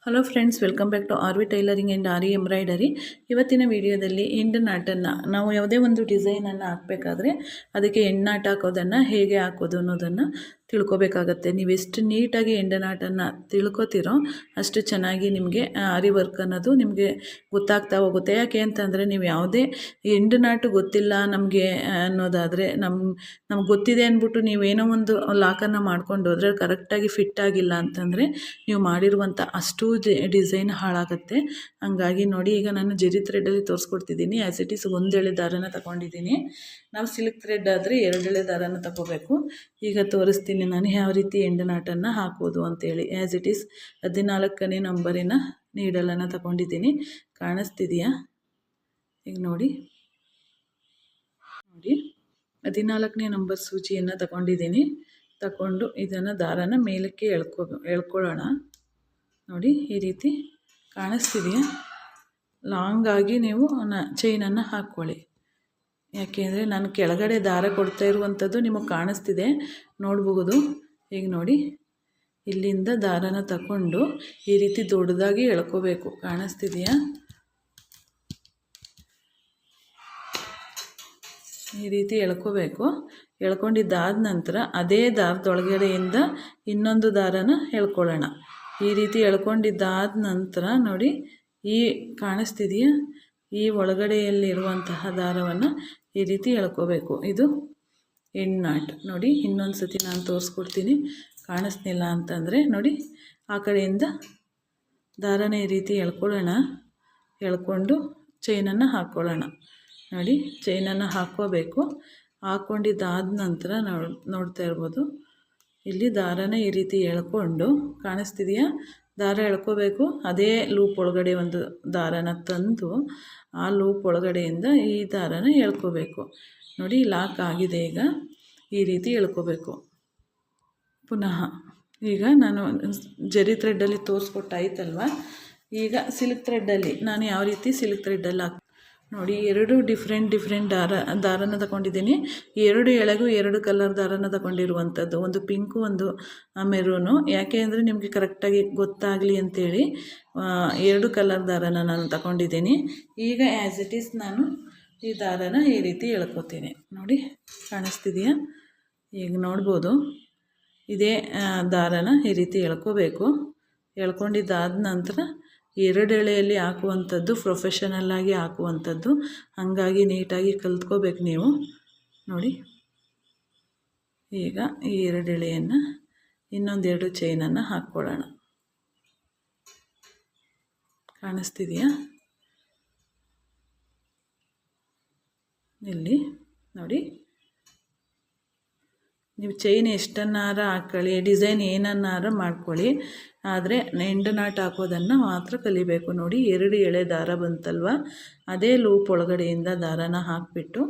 Hello friends, welcome back to R V tailoring and R embroidery. ಇವತ್ತಿನ ವಿಡಿಯೋದಲ್ಲಿ end ನಾಟನ್ನು ನಾವು ಯಾವುದೇ ಒಂದು ಡಿಸೈನನ್ನು ಹಾಕಬೇಕಾದ್ರೆ ಅದಕ್ಕೆ ಎಂಡ್ ನಾಟ್ ಹಾಕೋದನ್ನು ಹೇಗೆ ಹಾಕೋದು ಅನ್ನೋದನ್ನು ತಿಳ್ಕೊಬೇಕಾಗತ್ತೆ. ನೀವು ಎಷ್ಟು ನೀಟಾಗಿ ಎಂಡ್ ನಾಟನ್ನು ತಿಳ್ಕೊತೀರೋ ಅಷ್ಟು ಚೆನ್ನಾಗಿ ನಿಮಗೆ ಆರಿ ವರ್ಕ್ ಅನ್ನೋದು ನಿಮಗೆ ಗೊತ್ತಾಗ್ತಾ ಹೋಗುತ್ತೆ. ಯಾಕೆ ಅಂತಂದರೆ ನೀವು ಯಾವುದೇ ಎಂಡ್ ನಾಟು ಗೊತ್ತಿಲ್ಲ ನಮಗೆ ಅನ್ನೋದಾದರೆ ನಮ್ಗೆ ಗೊತ್ತಿದೆ ಅಂದ್ಬಿಟ್ಟು ನೀವೇನೋ ಒಂದು ಲಾಕನ್ನು ಮಾಡ್ಕೊಂಡು ಹೋದರೆ ಕರೆಕ್ಟಾಗಿ ಫಿಟ್ ಆಗಿಲ್ಲ ಅಂತಂದರೆ ನೀವು ಮಾಡಿರುವಂಥ ಅಷ್ಟು ಡಿಸೈನ್ ಹಾಳಾಗುತ್ತೆ. ಹಂಗಾಗಿ ನೋಡಿ, ಈಗ ನಾನು ಜೆರಿ ಥ್ರೆಡ್ಡಲ್ಲಿ ತೋರಿಸ್ಕೊಡ್ತಿದ್ದೀನಿ. ಆ್ಯಸ್ ಇಟ್ ಈಸ್ ಒಂದೆಳೆ ದಾರನ ತಗೊಂಡಿದ್ದೀನಿ. ನಾವು ಸಿಲ್ಕ್ ಥ್ರೆಡ್ ಆದರೆ 2 ಎಳೆ ದಾರನ ತಗೋಬೇಕು. ಈಗ ತೋರಿಸ್ತೀನಿ ನಾನು ಯಾವ ರೀತಿ ಎಂಡ್ ನಾಟನ್ನು ಹಾಕೋದು ಅಂತೇಳಿ. ಆ್ಯಸ್ ಇಟ್ ಈಸ್ 14ನೇ ನಂಬರಿನ ನೀಡಲನ್ನು ತಗೊಂಡಿದ್ದೀನಿ. ಕಾಣಿಸ್ತಿದೆಯಾ? ಈಗ ನೋಡಿ 14ನೇ ನಂಬರ್ ಸೂಜಿಯನ್ನು ತಗೊಂಡಿದ್ದೀನಿ. ತಗೊಂಡು ಇದನ್ನು ದಾರನ ಮೇಲಕ್ಕೆ ಎಳ್ಕೊಳ್ಳೋಣ. ನೋಡಿ, ಈ ರೀತಿ ಕಾಣಿಸ್ತಿದೆಯಾ? ಲಾಂಗಾಗಿ ನೀವು ಚೈನನ್ನು ಹಾಕ್ಕೊಳ್ಳಿ. ಯಾಕೆಂದರೆ ನಾನು ಕೆಳಗಡೆ ದಾರ ಕೊಡ್ತಾ ಇರುವಂಥದ್ದು ನಿಮಗೆ ಕಾಣಿಸ್ತಿದೆ, ನೋಡಬಹುದು. ಈಗ ನೋಡಿ, ಇಲ್ಲಿಂದ ದಾರನ ತಗೊಂಡು ಈ ರೀತಿ ದೊಡ್ಡದಾಗಿ ಎಳ್ಕೋಬೇಕು. ಕಾಣಿಸ್ತಿದೆಯಾ? ಈ ರೀತಿ ಎಳ್ಕೋಬೇಕು. ಎಳ್ಕೊಂಡಿದ್ದಾದ ನಂತರ ಅದೇ ದಾರದೊಳಗಡೆಯಿಂದ ಇನ್ನೊಂದು ದಾರನ ಎಳ್ಕೊಳ್ಳೋಣ. ಈ ರೀತಿ ಎಳ್ಕೊಂಡಿದ್ದಾದ ನಂತರ ನೋಡಿ, ಈ ಕಾಣಿಸ್ತಿದೆಯಾ? ಈ ಒಳಗಡೆಯಲ್ಲಿರುವಂತಹ ದಾರವನ್ನು ಈ ರೀತಿ ಎಳ್ಕೋಬೇಕು. ಇದು ಎಂಡ್ ನಾಟ್. ನೋಡಿ, ಇನ್ನೊಂದು ಸತಿ ನಾನು ತೋರಿಸ್ಕೊಡ್ತೀನಿ. ಕಾಣಿಸ್ತಿಲ್ಲ ಅಂತಂದರೆ ನೋಡಿ, ಆ ಕಡೆಯಿಂದ ದಾರನ ಈ ರೀತಿ ಎಳ್ಕೊಳ್ಳೋಣ. ಎಳ್ಕೊಂಡು ಚೈನನ್ನು ಹಾಕ್ಕೊಳ್ಳೋಣ. ನೋಡಿ, ಚೈನನ್ನು ಹಾಕ್ಕೋಬೇಕು. ಹಾಕ್ಕೊಂಡಿದ್ದಾದ ನಂತರ ನೋಡ್ತಾ ಇರ್ಬೋದು, ಇಲ್ಲಿ ದಾರನ ಈ ರೀತಿ ಎಳ್ಕೊಂಡು, ಕಾಣಿಸ್ತಿದೆಯಾ? ದಾರ ಎಳ್ಕೋಬೇಕು. ಅದೇ ಲೂಪ್ ಒಳಗಡೆ ಒಂದು ದಾರನ ತಂದು ಆ ಲೂಪ್ ಒಳಗಡೆಯಿಂದ ಈ ದಾರನ ಎಳ್ಕೋಬೇಕು. ನೋಡಿ, ಲಾಕ್ ಆಗಿದೆ. ಈಗ ಈ ರೀತಿ ಎಳ್ಕೋಬೇಕು. ಪುನಃ ಈಗ ನಾನು ಜರಿ ಥ್ರೆಡ್ಡಲ್ಲಿ ತೋರಿಸ್ಕೊಟ್ಟಾಯ್ತಲ್ವ. ಈಗ ಸಿಲ್ಕ್ ಥ್ರೆಡ್ಡಲ್ಲಿ ನಾನು ಯಾವ ರೀತಿ ಸಿಲ್ಕ್ ಥ್ರೆಡ್ಡಲ್ಲಿ ನೋಡಿ, 2 ಡಿಫ್ರೆಂಟ್ ದಾರನ ತಗೊಂಡಿದ್ದೀನಿ. 2 ಎಳೆಗೂ 2 ಕಲರ್ ದಾರನ ತಗೊಂಡಿರುವಂಥದ್ದು. ಒಂದು ಪಿಂಕು, ಒಂದು ಮೆರೂನು. ಯಾಕೆ ಅಂದರೆ ನಿಮಗೆ ಕರೆಕ್ಟಾಗಿ ಗೊತ್ತಾಗಲಿ ಅಂತೇಳಿ 2 ಕಲರ್ ದಾರನ ನಾನು ತಗೊಂಡಿದ್ದೀನಿ. ಈಗ ಆ್ಯಸ್ ಇಟ್ ಈಸ್ ನಾನು ಈ ದಾರನ ಈ ರೀತಿ ಎಳ್ಕೊತೀನಿ. ನೋಡಿ, ಕಾಣಿಸ್ತಿದೆಯಾ? ಈಗ ನೋಡ್ಬೋದು, ಇದೇ ದಾರನ ಈ ರೀತಿ ಎಳ್ಕೋಬೇಕು. ಎಳ್ಕೊಂಡಿದ್ದಾದ ನಂತರ 2 ಎಳೆಯಲ್ಲಿ ಹಾಕುವಂಥದ್ದು ಪ್ರೊಫೆಷನಲ್ಲಾಗಿ ಹಾಕುವಂಥದ್ದು. ಹಾಗಾಗಿ ನೀಟಾಗಿ ಕಲ್ತ್ಕೋಬೇಕು ನೀವು. ನೋಡಿ, ಈಗ ಈ 2 ಎಳೆಯನ್ನು ಇನ್ನೊಂದೆರಡು ಚೈನನ್ನು ಹಾಕ್ಕೊಳ್ಳೋಣ. ಕಾಣಿಸ್ತಿದೆಯಾ? ಇಲ್ಲಿ ನೋಡಿ, ನೀವು ಚೈನ್ ಎಷ್ಟನ್ನಾರ ಹಾಕ್ಕೊಳ್ಳಿ, ಡಿಸೈನ್ ಏನನ್ನಾರ ಮಾಡ್ಕೊಳ್ಳಿ, ಆದರೆ ಎಂಡ್ ನಾಟ್ ಹಾಕೋದನ್ನು ಮಾತ್ರ ಕಲಿಬೇಕು. ನೋಡಿ, 2 ಎಳೆ ದಾರ ಬಂತಲ್ವ, ಅದೇ ಲೂಪ್ ಒಳಗಡೆಯಿಂದ ದಾರನ ಹಾಕಿಬಿಟ್ಟು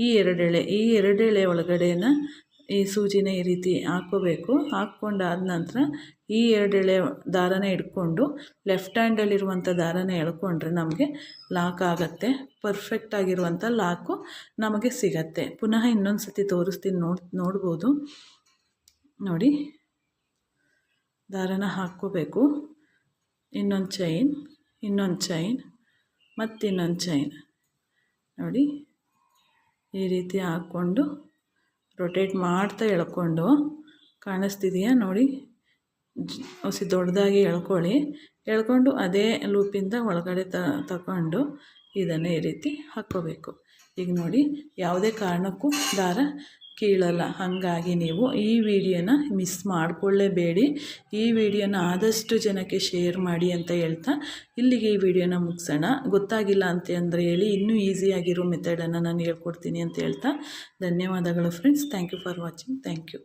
ಈ 2 ಎಳೆ ಒಳಗಡೆನ ಈ ಸೂಜಿನ ಈ ರೀತಿ ಹಾಕ್ಕೋಬೇಕು. ಹಾಕ್ಕೊಂಡಾದ ನಂತರ ಈ 2 ಎಳೆ ದಾರನ ಹಿಡ್ಕೊಂಡು ಲೆಫ್ಟ್ ಹ್ಯಾಂಡಲ್ಲಿರುವಂಥ ದಾರನ ಎಳ್ಕೊಂಡ್ರೆ ನಮಗೆ ಲಾಕ್ ಆಗುತ್ತೆ. ಪರ್ಫೆಕ್ಟ್ ಆಗಿರುವಂಥ ಲಾಕು ನಮಗೆ ಸಿಗತ್ತೆ. ಪುನಃ ಇನ್ನೊಂದು ಸತಿ ತೋರಿಸ್ತೀನಿ, ನೋಡ್ಬೋದು. ನೋಡಿ, ದಾರನ ಹಾಕ್ಕೋಬೇಕು. ಇನ್ನೊಂದು ಚೈನ್ ಮತ್ತಿನ್ನೊಂದು ಚೈನ್. ನೋಡಿ, ಈ ರೀತಿ ಹಾಕ್ಕೊಂಡು ರೊಟೇಟ್ ಮಾಡ್ತಾ ಎಳ್ಕೊಂಡು, ಕಾಣಿಸ್ತಿದೆಯಾ? ನೋಡಿ, ಹೊಸಿ ದೊಡ್ಡದಾಗಿ ಎಳ್ಕೊಂಡು ಅದೇ ಲೂಪಿಂದ ಒಳಗಡೆ ತಗೊಂಡು ಇದನ್ನು ಈ ರೀತಿ ಹಾಕ್ಕೋಬೇಕು. ಈಗ ನೋಡಿ, ಯಾವುದೇ ಕಾರಣಕ್ಕೂ ದಾರ ಕೀಳಲ್ಲ. ಹಾಗಾಗಿ ನೀವು ಈ ವಿಡಿಯೋನ ಮಿಸ್ ಮಾಡಿಕೊಳ್ಳೇಬೇಡಿ. ಈ ವಿಡಿಯೋನ ಆದಷ್ಟು ಜನಕ್ಕೆ ಶೇರ್ ಮಾಡಿ ಅಂತ ಹೇಳ್ತಾ ಇಲ್ಲಿಗೆ ಈ ವಿಡಿಯೋನ ಮುಗಿಸೋಣ. ಗೊತ್ತಾಗಿಲ್ಲ ಅಂತಂದರೆ ಹೇಳಿ, ಇನ್ನೂ ಈಸಿಯಾಗಿರೋ ಮೆಥಡನ್ನು ನಾನು ಹೇಳ್ಕೊಡ್ತೀನಿ ಅಂತ ಹೇಳ್ತಾ ಧನ್ಯವಾದಗಳು friends. Thank you for watching. Thank you.